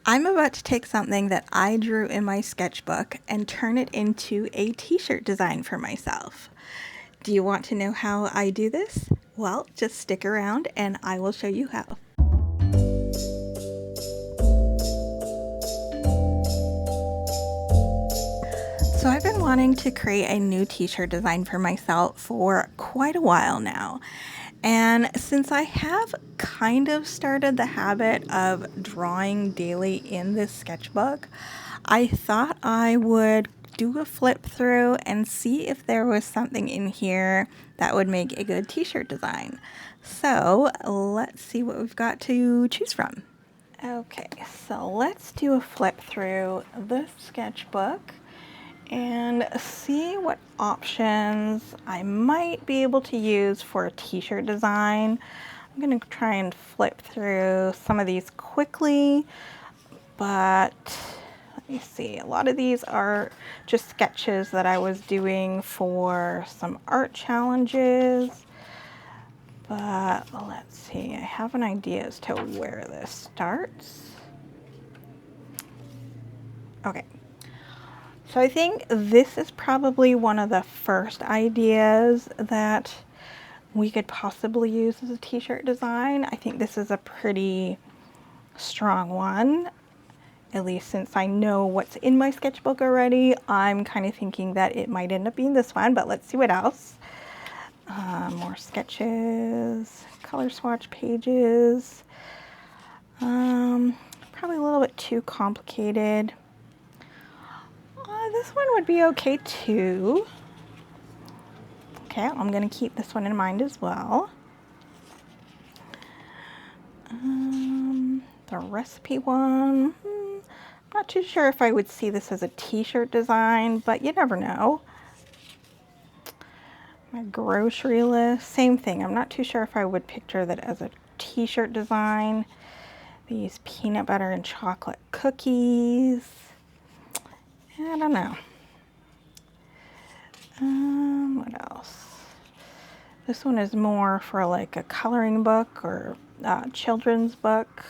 I'm about to take something that I drew in my sketchbook and turn it into a t-shirt design for myself. Do you want to know how I do this? Well, just stick around and I will show you how. So I've been wanting to create a new t-shirt design for myself for quite a while now. And since I have kind of started the habit of drawing daily in this sketchbook, I thought I would do a flip through and see if there was something in here that would make a good t-shirt design. So let's see what we've got to choose from. Okay, so let's do a flip through the sketchbook and see what options I might be able to use for a t-shirt design. I'm going to try and flip through some of these quickly, but let me see. A lot of these are just sketches that I was doing for some art challenges, but let's see. I have an idea as to where this starts. Okay. So I think this is probably one of the first ideas that we could possibly use as a t-shirt design. I think this is a pretty strong one, at least since I know what's in my sketchbook already. I'm kind of thinking that it might end up being this one, but let's see what else. More sketches, color swatch pages. Probably a little bit too complicated. This one would be okay too. Okay, I'm going to keep this one in mind as well. The recipe one, not too sure if I would see this as a t-shirt design, but you never know. My grocery list, same thing. I'm not too sure if I would picture that as a t-shirt design. These peanut butter and chocolate cookies. I don't know. What else? This one is more for like a coloring book or children's book.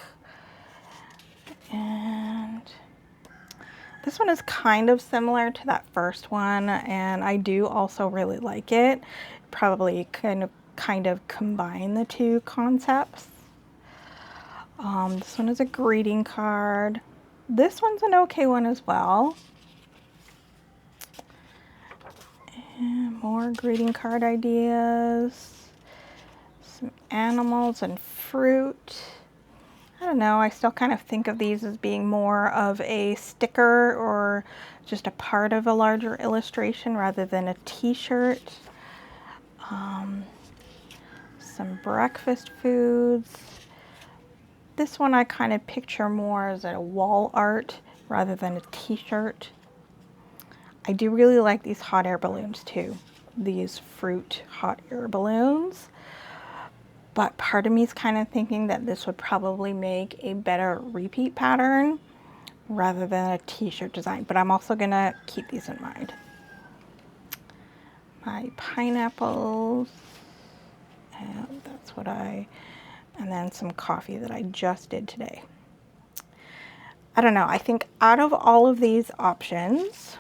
And this one is kind of similar to that first one, and I do also really like it. Probably kind of combine the two concepts. This one is a greeting card. This one's an okay one as well. And more greeting card ideas. Some animals and fruit. I don't know, I still kind of think of these as being more of a sticker or just a part of a larger illustration rather than a t-shirt. Some breakfast foods. This one I kind of picture more as a wall art rather than a t-shirt. I do really like these hot air balloons too. These fruit hot air balloons. But part of me is kind of thinking that this would probably make a better repeat pattern rather than a t-shirt design. But I'm also going to keep these in mind. My pineapples. And that's what and then some coffee that I just did today. I don't know. I think out of all of these options,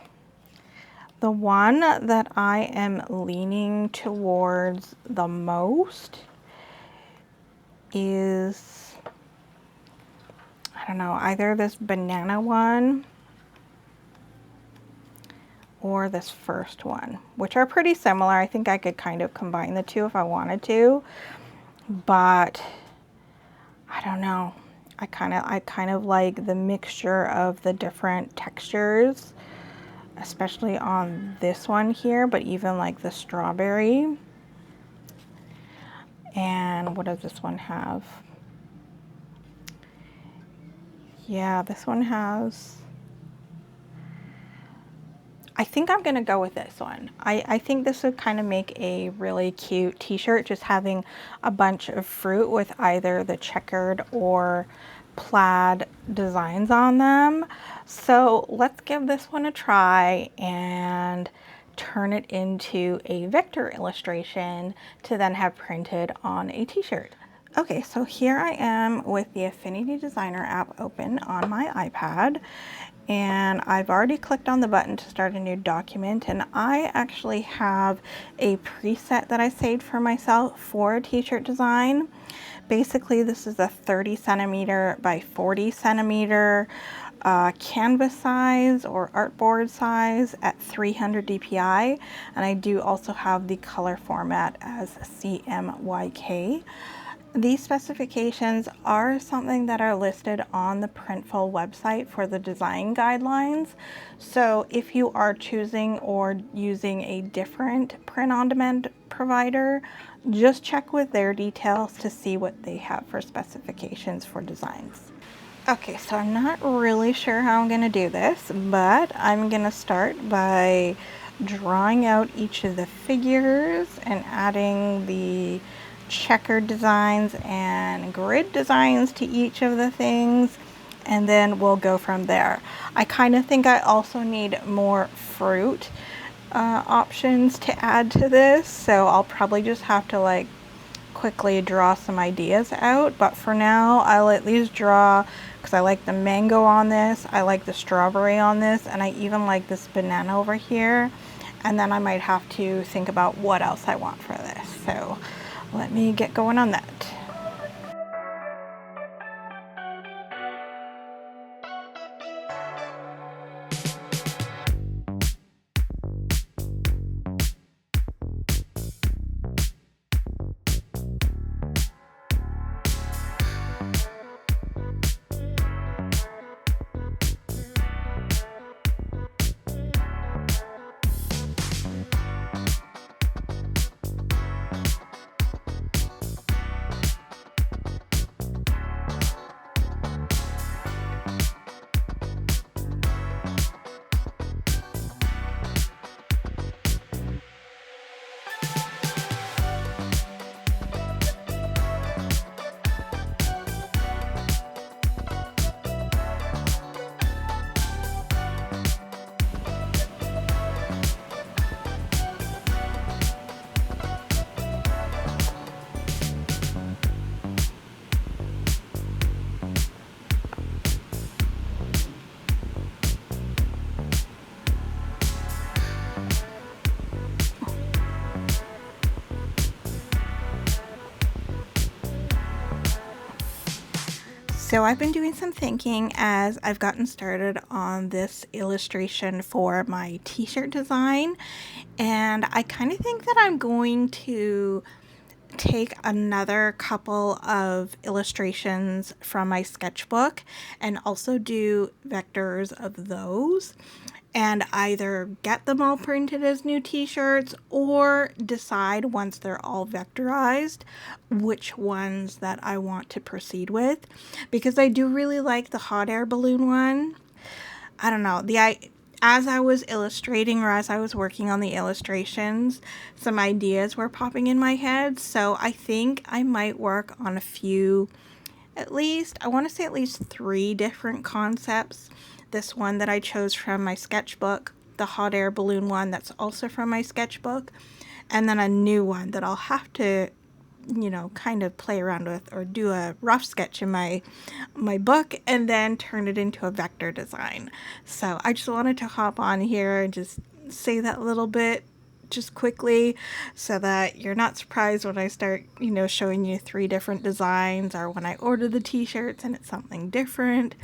the one that I am leaning towards the most is, I don't know, either this banana one or this first one, which are pretty similar. I think I could kind of combine the two if I wanted to, but I don't know. I kind of like the mixture of the different textures, especially on this one here, but even like the strawberry. And what does this one have? Yeah, this one has, I think I'm gonna go with this one. I think this would kind of make a really cute t-shirt, just having a bunch of fruit with either the checkered or plaid designs on them. So let's give this one a try and turn it into a vector illustration to then have printed on a t-shirt. Okay, so here I am with the Affinity Designer app open on my iPad, and I've already clicked on the button to start a new document, and I actually have a preset that I saved for myself for a t-shirt design. Basically, this is a 30 centimeter by 40 centimeter canvas size or artboard size at 300 dpi, and I do also have the color format as CMYK. These specifications are something that are listed on the Printful website for the design guidelines. So if you are choosing or using a different print-on-demand provider, just check with their details to see what they have for specifications for designs. Okay, so I'm not really sure how I'm gonna do this, but I'm gonna start by drawing out each of the figures and adding the checkered designs and grid designs to each of the things, and then we'll go from there. I kind of think I also need more fruit options to add to this, so I'll probably just have to like quickly draw some ideas out, but for now I'll at least draw, because I like the mango on this, I like the strawberry on this, and I even like this banana over here, and then I might have to think about what else I want for this. So let me get going on that. So I've been doing some thinking as I've gotten started on this illustration for my t-shirt design, and I kind of think that I'm going to take another couple of illustrations from my sketchbook and also do vectors of those, and either get them all printed as new t-shirts or decide once they're all vectorized which ones that I want to proceed with, because I do really like the hot air balloon one. I don't know, as I was illustrating or as I was working on the illustrations, some ideas were popping in my head, so I think I might work on a few, at least, I want to say at least 3 different concepts. This one that I chose from my sketchbook, the hot air balloon one that's also from my sketchbook, and then a new one that I'll have to, you know, kind of play around with or do a rough sketch in my book and then turn it into a vector design. So I just wanted to hop on here and just say that little bit just quickly so that you're not surprised when I start, you know, showing you 3 different designs, or when I order the t-shirts and it's something different,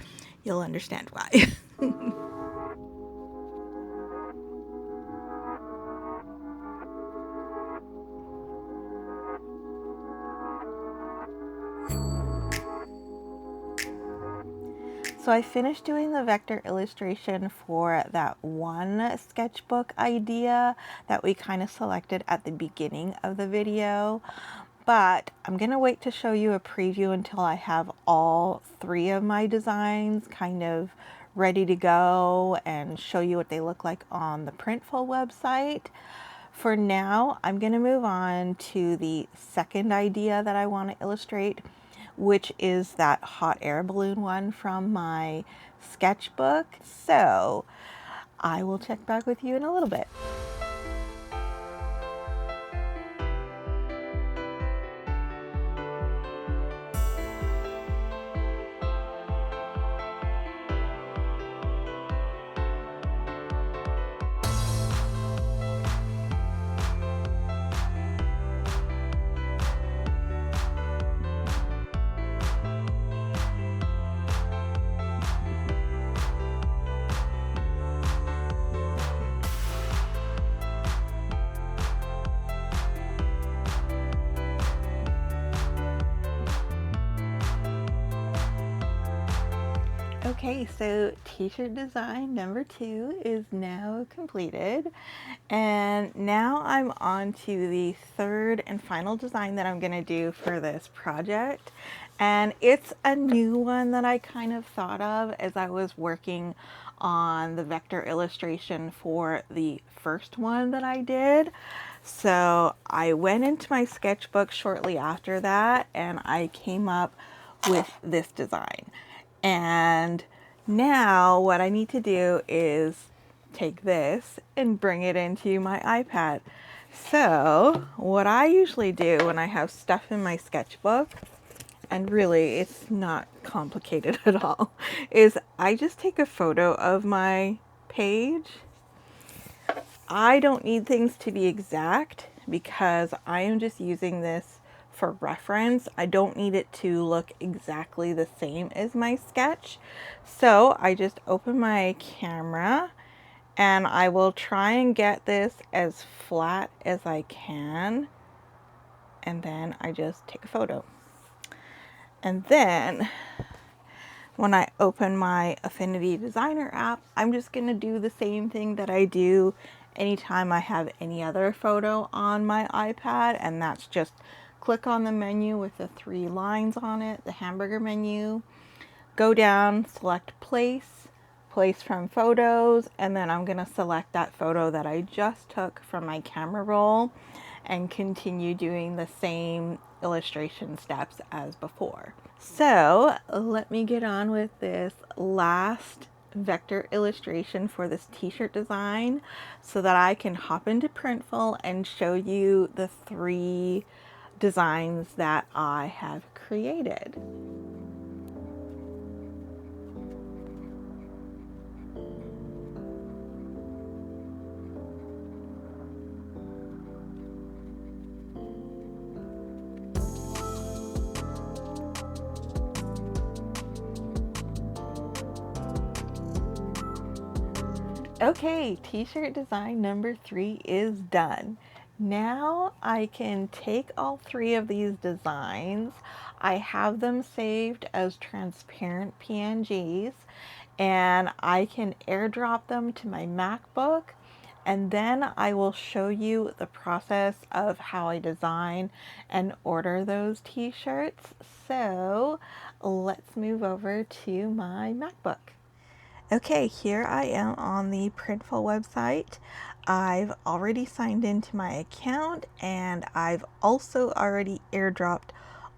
you'll understand why. So I finished doing the vector illustration for that one sketchbook idea that we kind of selected at the beginning of the video. But I'm going to wait to show you a preview until I have all 3 of my designs kind of ready to go and show you what they look like on the Printful website. For now, I'm going to move on to the second idea that I want to illustrate, which is that hot air balloon one from my sketchbook. So I will check back with you in a little bit. Okay, so t-shirt design number 2 is now completed, and now I'm on to the third and final design that I'm going to do for this project. And it's a new one that I kind of thought of as I was working on the vector illustration for the first one that I did. So I went into my sketchbook shortly after that and I came up with this design. And now what I need to do is take this and bring it into my iPad. So what I usually do when I have stuff in my sketchbook, and really it's not complicated at all, is I just take a photo of my page. I don't need things to be exact because I am just using this for reference. I don't need it to look exactly the same as my sketch. So I just open my camera and I will try and get this as flat as I can. And then I just take a photo. And then when I open my Affinity Designer app, I'm just going to do the same thing that I do anytime I have any other photo on my iPad, and that's just click on the menu with the 3 lines on it, the hamburger menu, go down, select place, place from photos, and then I'm going to select that photo that I just took from my camera roll and continue doing the same illustration steps as before. So let me get on with this last vector illustration for this t-shirt design so that I can hop into Printful and show you the 3 designs that I have created. Okay, t-shirt design number 3 is done. Now I can take all 3 of these designs. I have them saved as transparent PNGs and I can airdrop them to my MacBook, and then I will show you the process of how I design and order those t-shirts. So let's move over to my MacBook. Okay, here I am on the Printful website. I've already signed into my account and I've also already airdropped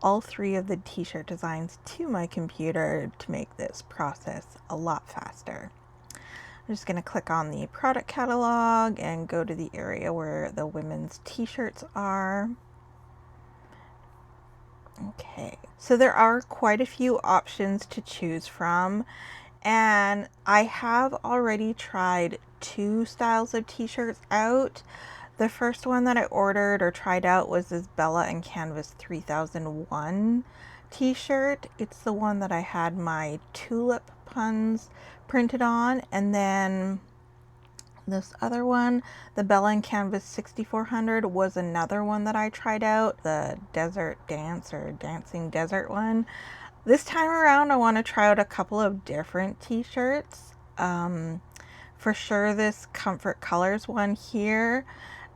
all 3 of the t-shirt designs to my computer to make this process a lot faster. I'm just going to click on the product catalog and go to the area where the women's t-shirts are. Okay, so there are quite a few options to choose from. And I have already tried 2 styles of t-shirts out. The first one that I ordered or tried out was this Bella and Canvas 3001 t-shirt. It's the one that I had my tulip puns printed on. And then this other one, the Bella and Canvas 6400, was another one that I tried out. The Desert Dance or Dancing Desert one. This time around, I want to try out a couple of different t-shirts. For sure, this Comfort Colors one here.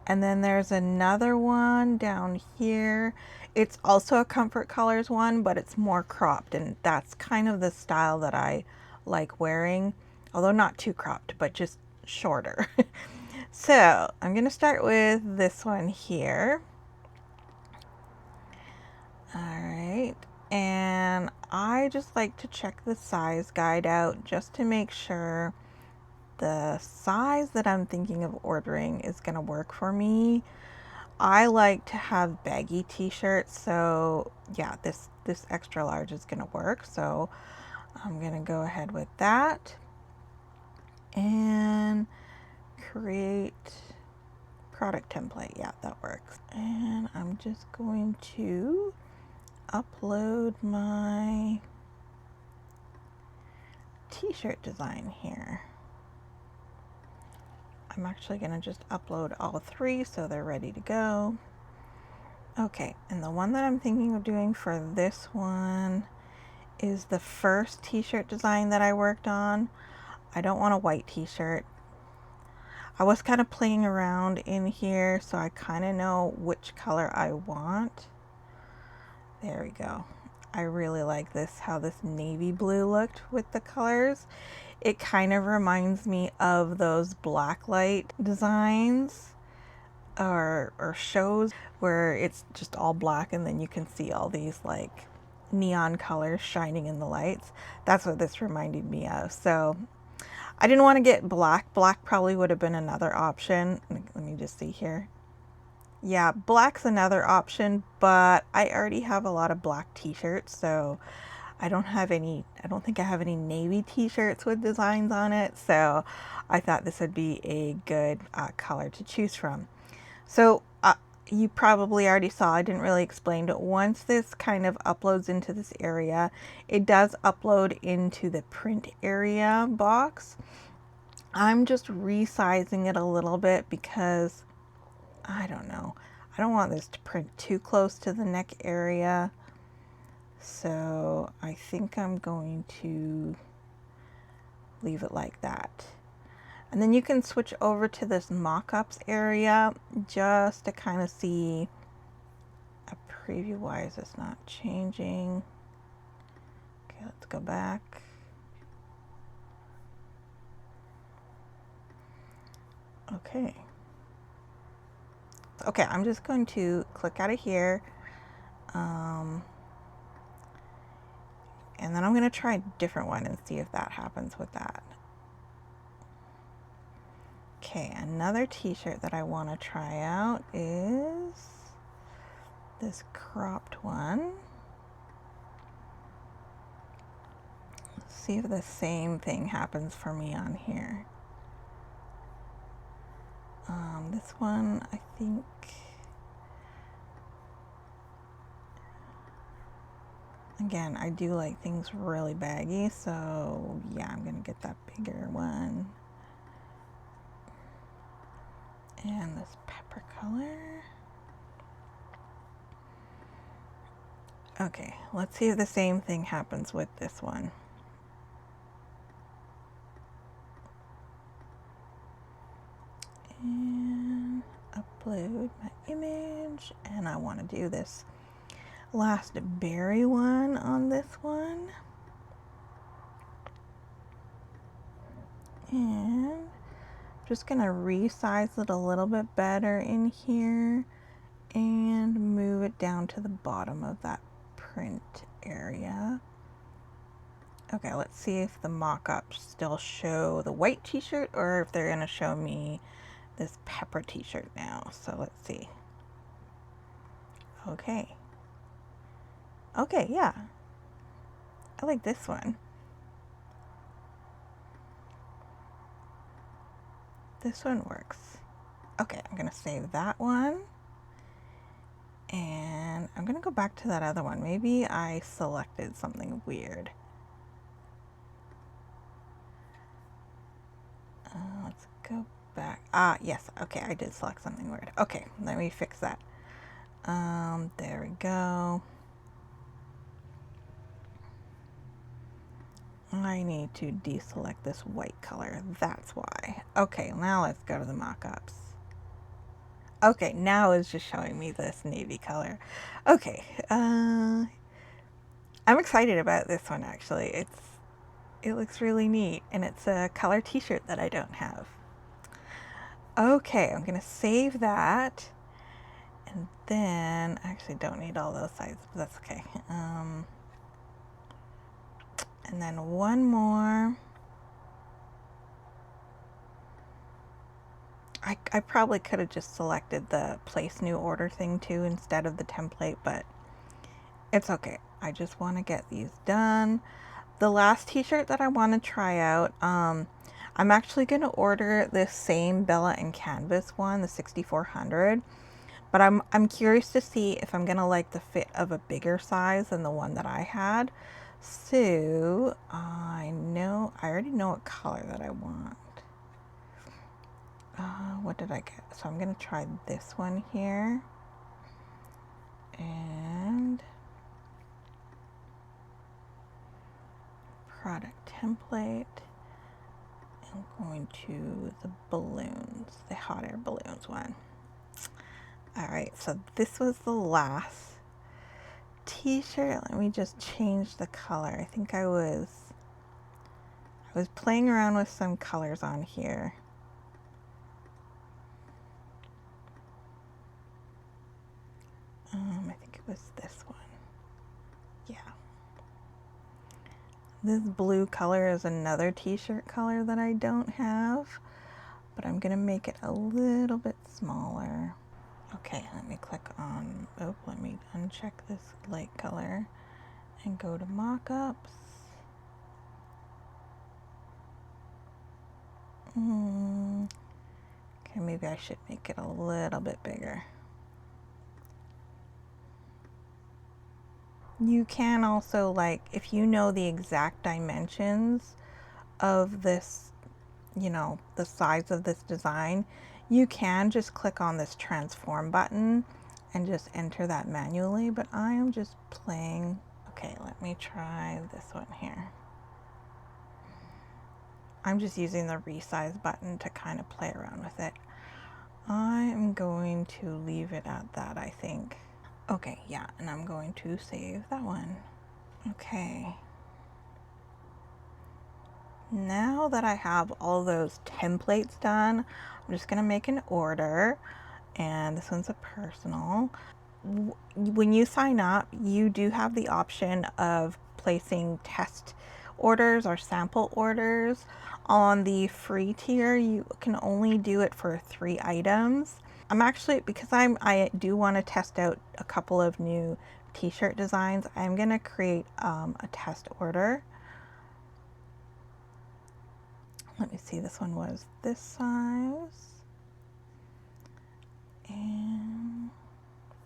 And then there's another one down here. It's also a Comfort Colors one, but it's more cropped. And that's kind of the style that I like wearing. Although not too cropped, but just shorter. So I'm going to start with this one here. All right. And I just like to check the size guide out just to make sure the size that I'm thinking of ordering is going to work for me. I like to have baggy t-shirts, so yeah, this extra large is going to work. So I'm going to go ahead with that and create product template. Yeah, that works. And I'm just going to upload my t-shirt design here. I'm actually going to just upload all 3 so they're ready to go. Okay, and the one that I'm thinking of doing for this one is the first t-shirt design that I worked on. I don't want a white t-shirt. I was kind of playing around in here, so I kind of know which color I want. There we go. I really like this, how this navy blue looked with the colors. It kind of reminds me of those blacklight designs or shows where it's just all black and then you can see all these like neon colors shining in the lights. That's what this reminded me of. So I didn't want to get black. Black probably would have been another option. Let me just see here. Yeah, black's another option, but I already have a lot of black t-shirts, so I don't think I have any navy t-shirts with designs on it, so I thought this would be a good color to choose from. So you probably already saw, I didn't really explain it. Once this kind of uploads into this area, it does upload into the print area box. I'm just resizing it a little bit because I don't know. I don't want this to print too close to the neck area. So I think I'm going to leave it like that. And then you can switch over to this mock-ups area just to kind of see a preview. Why is this not changing? Okay, let's go back. Okay. Okay, I'm just going to click out of here. And then I'm going to try a different one and see if that happens with that. Okay, another t-shirt that I want to try out is this cropped one. Let's see if the same thing happens for me on here. This one, I think, again, I do like things really baggy, so yeah, I'm gonna get that bigger one. And this pepper color. Okay, let's see if the same thing happens with this one. And upload my image, and I want to do this last berry one on this one. And just gonna resize it a little bit better in here and move it down to the bottom of that print area. Okay, let's see if the mock-ups still show the white t-shirt or if they're gonna show me this pepper t-shirt now. So let's see. Okay. Okay, yeah. I like this one. This one works. Okay, I'm gonna save that one. And I'm gonna go back to that other one. Maybe I selected something weird. Let's go back. Yes, okay, I did select something weird. Okay, let me fix that. There we go. I need to deselect this white color. That's why. Okay, now let's go to the mock-ups. Okay, now it's just showing me this navy color. Okay, I'm excited about this one actually. It looks really neat, and it's a color t-shirt that I don't have. Okay, I'm gonna save that, and then I actually don't need all those sizes, but that's okay. And then one more. I probably could have just selected the place new order thing too instead of the template, but it's okay. I just want to get these done. The last t-shirt that I want to try out, I'm actually going to order this same Bella and Canvas one, the 6400, but I'm curious to see if I'm going to like the fit of a bigger size than the one that I had. So I already know what color that I want. What did I get? So I'm going to try this one here. And product template. I'm going to the balloons, the hot air balloons one. All right, so this was the last t-shirt. Let me just change the color. I think I was playing around with some colors on here. I think it was this one. Yeah. This blue color is another t-shirt color that I don't have, but I'm gonna make it a little bit smaller. Okay, let me click on, let me uncheck this light color and go to mockups. Okay, maybe I should make it a little bit bigger. You can also, like, if you know the exact dimensions of this, you know, the size of this design, you can just click on this transform button and just enter that manually, but I am just playing. Okay, let me try this one here. I'm just using the resize button to kind of play around with it. I am going to leave it at that, I think. Okay, yeah, and I'm going to save that one. Okay. Now that I have all those templates done, I'm just gonna make an order, and this one's a personal. When you sign up, you do have the option of placing test orders or sample orders. On the free tier, you can only do it for 3 items. I'm actually, because I do want to test out a couple of new t-shirt designs, I'm gonna create a test order. Let me see, this one was this size. And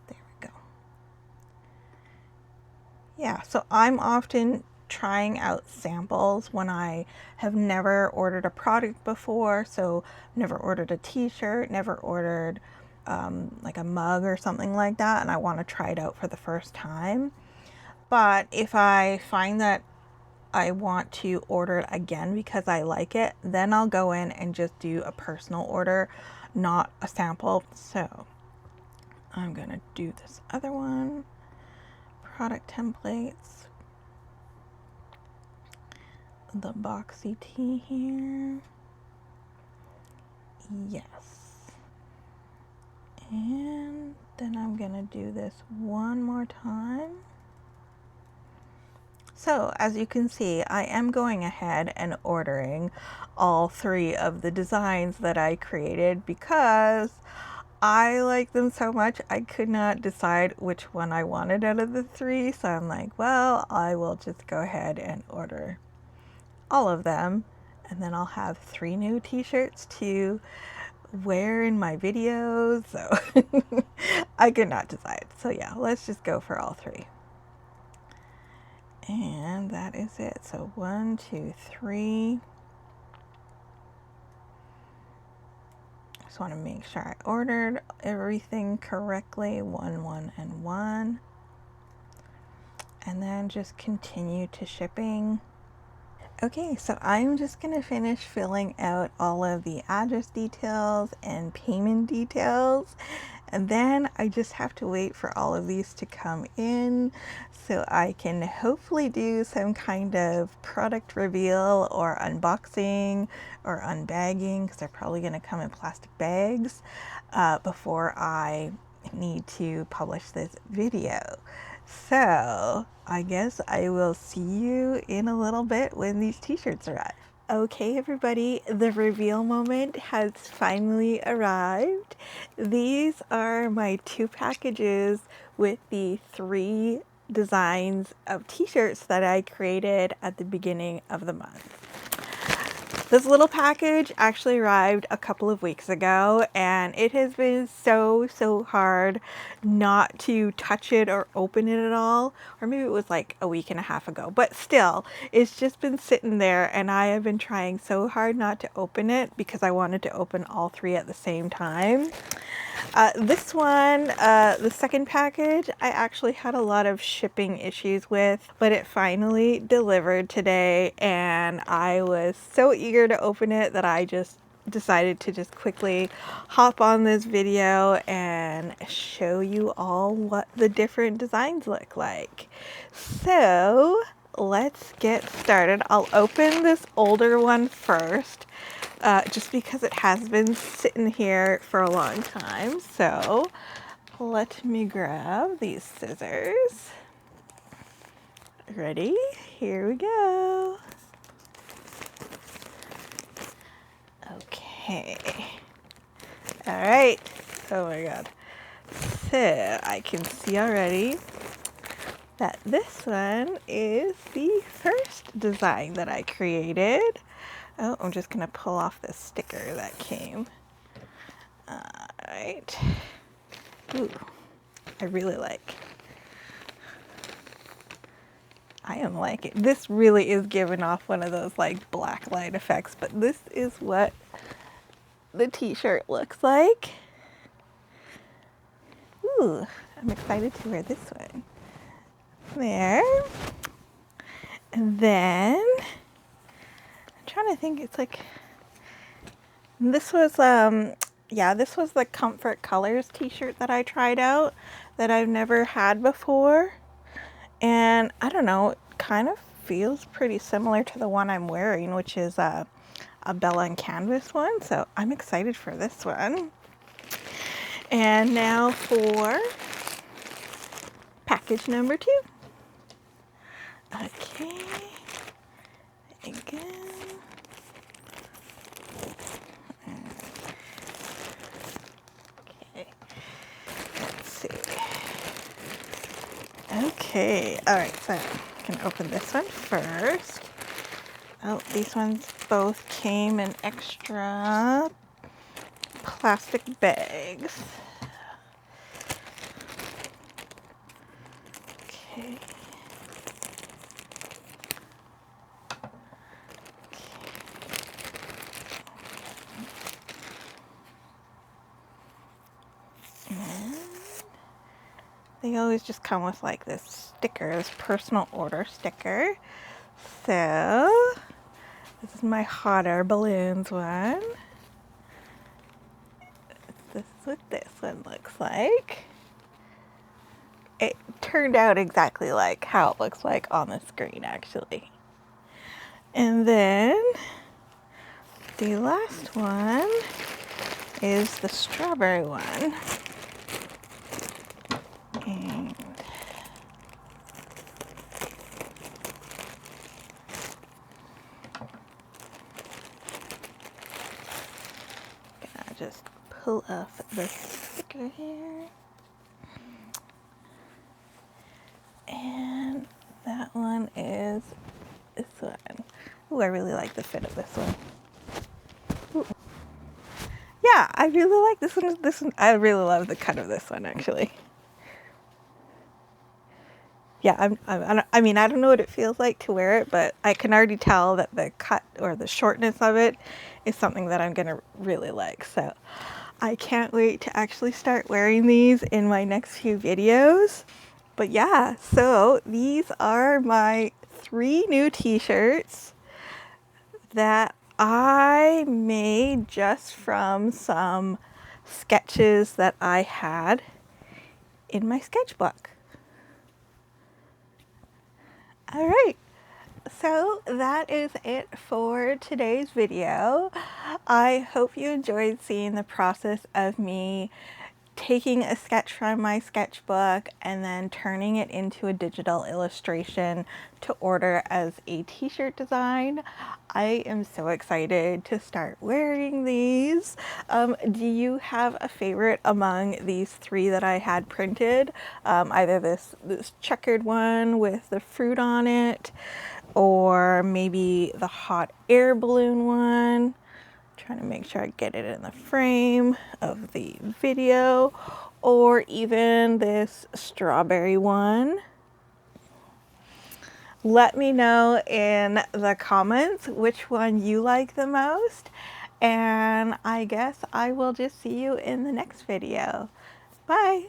there we go. Yeah, so I'm often trying out samples when I have never ordered a product before. So never ordered a t-shirt, never ordered like a mug or something like that, and I want to try it out for the first time. But if I find that I want to order it again because I like it, then I'll go in and just do a personal order, not a sample. So I'm gonna do this other one, product templates, the boxy tee here, yes, and then I'm gonna do this one more time. So as you can see, I am going ahead and ordering all 3 of the designs that I created because I like them so much. I could not decide which one I wanted out of the 3. So I'm like, well, I will just go ahead and order all of them. And then I'll have 3 new t-shirts to wear in my videos. So I could not decide. So yeah, let's just go for all 3. And that is it. So 1, 2, 3. I just want to make sure I ordered everything correctly. 1, 1, and 1. And then just continue to shipping. Okay, so I'm just going to finish filling out all of the address details and payment details. And then I just have to wait for all of these to come in so I can hopefully do some kind of product reveal or unboxing or unbagging, because they're probably going to come in plastic bags before I need to publish this video. So I guess I will see you in a little bit when these t-shirts arrive. Okay, everybody, the reveal moment has finally arrived. These are my 2 packages with the 3 designs of t-shirts that I created at the beginning of the month. This little package actually arrived a couple of weeks ago, and it has been so hard not to touch it or open it at all. Or maybe it was like a week and a half ago, but still, it's just been sitting there, and I have been trying so hard not to open it because I wanted to open all 3 at the same time. This one, the second package, I actually had a lot of shipping issues with, but it finally delivered today, and I was so eager to open it that I just decided to just quickly hop on this video and show you all what the different designs look like. So let's get started. I'll open this older one first. Just because it has been sitting here for a long time. So let me grab these scissors. Ready? Here we go. Okay. All right. Oh my God. So I can see already that this one is the first design that I created. Oh, I'm just gonna pull off the sticker that came. All right. Ooh, I really like. I am liking. This really is giving off one of those like black light effects, but this is what the t-shirt looks like. Ooh, I'm excited to wear this one. There. And then I'm trying to think, it's like this was yeah, this was the Comfort Colors t-shirt that I tried out that I've never had before. And I don't know, it kind of feels pretty similar to the one I'm wearing, which is a Bella and Canvas one. So I'm excited for this one. And now for package number 2. Okay. There you go. Okay. Let's see. Okay. All right. So I can open this one first. Oh, these ones both came in extra plastic bags. Okay. And they always just come with like this sticker, this personal order sticker. So this is my hot air balloons one. This is what this one looks like. It turned out exactly like how it looks like on the screen, actually. And then the last one is the strawberry one. And gonna just pull off the sticker here. And that one is this one. Ooh, I really like the fit of this one. Ooh. Yeah, I really like this one. This one, I really love the cut of this one, actually. Yeah, I mean, I don't know what it feels like to wear it, but I can already tell that the cut or the shortness of it is something that I'm gonna really like. So I can't wait to actually start wearing these in my next few videos. But yeah, so these are my 3 new t-shirts that I made just from some sketches that I had in my sketchbook. All right, so that is it for today's video. I hope you enjoyed seeing the process of me taking a sketch from my sketchbook and then turning it into a digital illustration to order as a t-shirt design. I am so excited to start wearing these. Do you have a favorite among these 3 that I had printed? Either this checkered one with the fruit on it, or maybe the hot air balloon one. Trying to make sure I get it in the frame of the video, or even this strawberry one. Let me know in the comments which one you like the most, And I guess I will just see you in the next video. Bye.